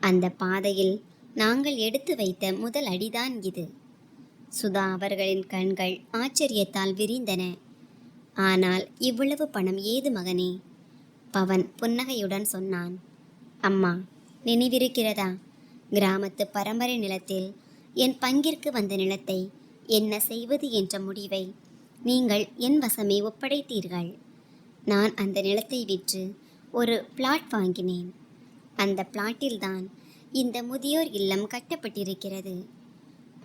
அந்த பாதையில் நாங்கள் எடுத்து வைத்த முதல் அடிதான் இது. சுதா அவர்களின் கண்கள் ஆச்சரியத்தால் விரிந்தன. ஆனால் இவ்வளவு பணம் ஏது மகனே? பவன் புன்னகையுடன் சொன்னான். அம்மா, நினைவிருக்கிறதா, கிராமத்து பரம்பரை நிலத்தில் என் பங்கிற்கு வந்த நிலத்தை என்ன செய்வது என்ற முடிவை நீங்கள் என் வசமே ஒப்படைத்தீர்கள். நான் அந்த நிலத்தை விற்று ஒரு பிளாட் வாங்கினேன். அந்த பிளாட்டில்தான் இந்த முதியோர் இல்லம் கட்டப்பட்டிருக்கிறது.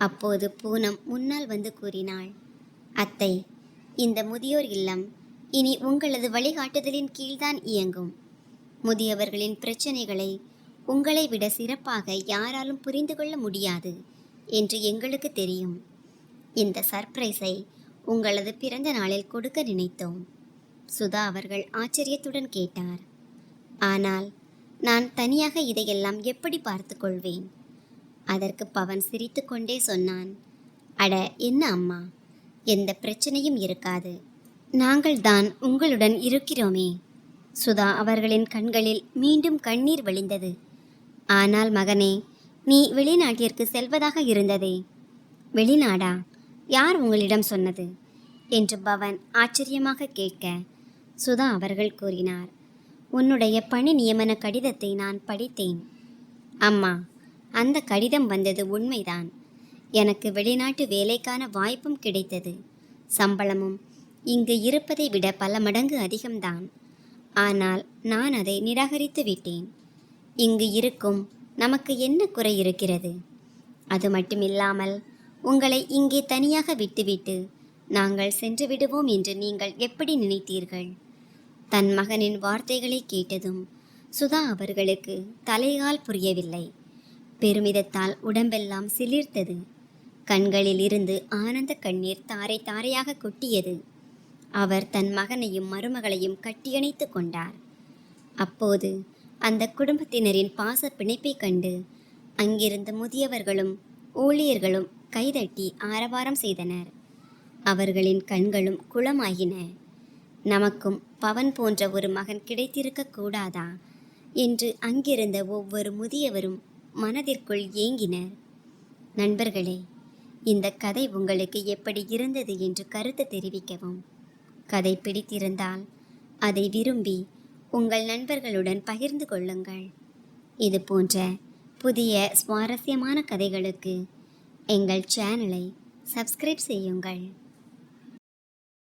அப்போது பூனம் முன்னால் வந்து கூறினாள். அத்தை, இந்த முதியோர் இல்லம் இனி உங்களது வழிகாட்டுதலின் கீழ்தான் இயங்கும். முதியவர்களின் பிரச்சனைகளை உங்களை விட சிறப்பாக யாராலும் புரிந்து கொள்ள முடியாது என்று எங்களுக்கு தெரியும். இந்த சர்ப்ரைஸை உங்களது பிறந்த நாளில் கொடுக்க நினைத்தோம். சுதா அவர்கள் ஆச்சரியத்துடன் கேட்டார். ஆனால் நான் தனியாக இதையெல்லாம் எப்படி பார்த்து கொள்வேன்? அதற்கு பவன் சிரித்து கொண்டே சொன்னான். அட என்ன அம்மா, எந்த பிரச்சனையும் இருக்காது. நாங்கள் தான் உங்களுடன் இருக்கிறோமே. சுதா அவர்களின் கண்களில் மீண்டும் கண்ணீர் வழிந்தது. ஆனால் மகனே, நீ வெளிநாட்டிற்கு செல்வதாக இருந்ததே, வெளிநாடா? யார் உங்களிடம் சொன்னது என்று பவன் ஆச்சரியமாக கேட்க, சுதா அவர்கள் கூறினார். உன்னுடைய பணி நியமன கடிதத்தை நான் படித்தேன். அம்மா, அந்த கடிதம் வந்தது உண்மைதான். எனக்கு வெளிநாட்டு வேலைக்கான வாய்ப்பும் கிடைத்தது. சம்பளமும் இங்கு இருப்பதை விட பல மடங்கு அதிகம்தான். ஆனால் நான் அதை நிராகரித்து விட்டேன். இங்கு இருக்கும் நமக்கு என்ன குறை இருக்கிறது? அது மட்டுமில்லாமல் உங்களை இங்கே தனியாக விட்டுவிட்டு நாங்கள் சென்று விடுவோம் என்று நீங்கள் எப்படி நினைத்தீர்கள்? தன் மகனின் வார்த்தைகளை கேட்டதும் சுதா அவர்களுக்கு தலைகால் புரியவில்லை. பெருமிதத்தால் உடம்பெல்லாம் சிலிர்த்தது. கண்களில் இருந்து ஆனந்த கண்ணீர் தாரை தாரையாக கொட்டியது. அவர் தன் மகனையும் மருமகளையும் கட்டியணைத்து கொண்டார். அப்போது அந்த குடும்பத்தினரின் பாச பிணைப்பை கண்டு அங்கிருந்த முதியவர்களும் ஊழியர்களும் கைதட்டி ஆரவாரம் செய்தனர். அவர்களின் கண்களும் குளமாகின. நமக்கும் பவன் போன்ற ஒரு மகன் கிடைத்திருக்க கூடாதா என்று அங்கிருந்த ஒவ்வொரு முதியவரும் மனதிற்குள் ஏங்கினர். நண்பர்களே, இந்த கதை உங்களுக்கு எப்படி இருந்தது என்று கருத்து தெரிவிக்கவும். கதை பிடித்திருந்தால் அதை விரும்பி உங்கள் நண்பர்களுடன் பகிர்ந்து கொள்ளுங்கள். இது போன்ற புதிய சுவாரஸ்யமான கதைகளுக்கு எங்கள் சேனலை சப்ஸ்கிரைப் செய்யுங்கள்.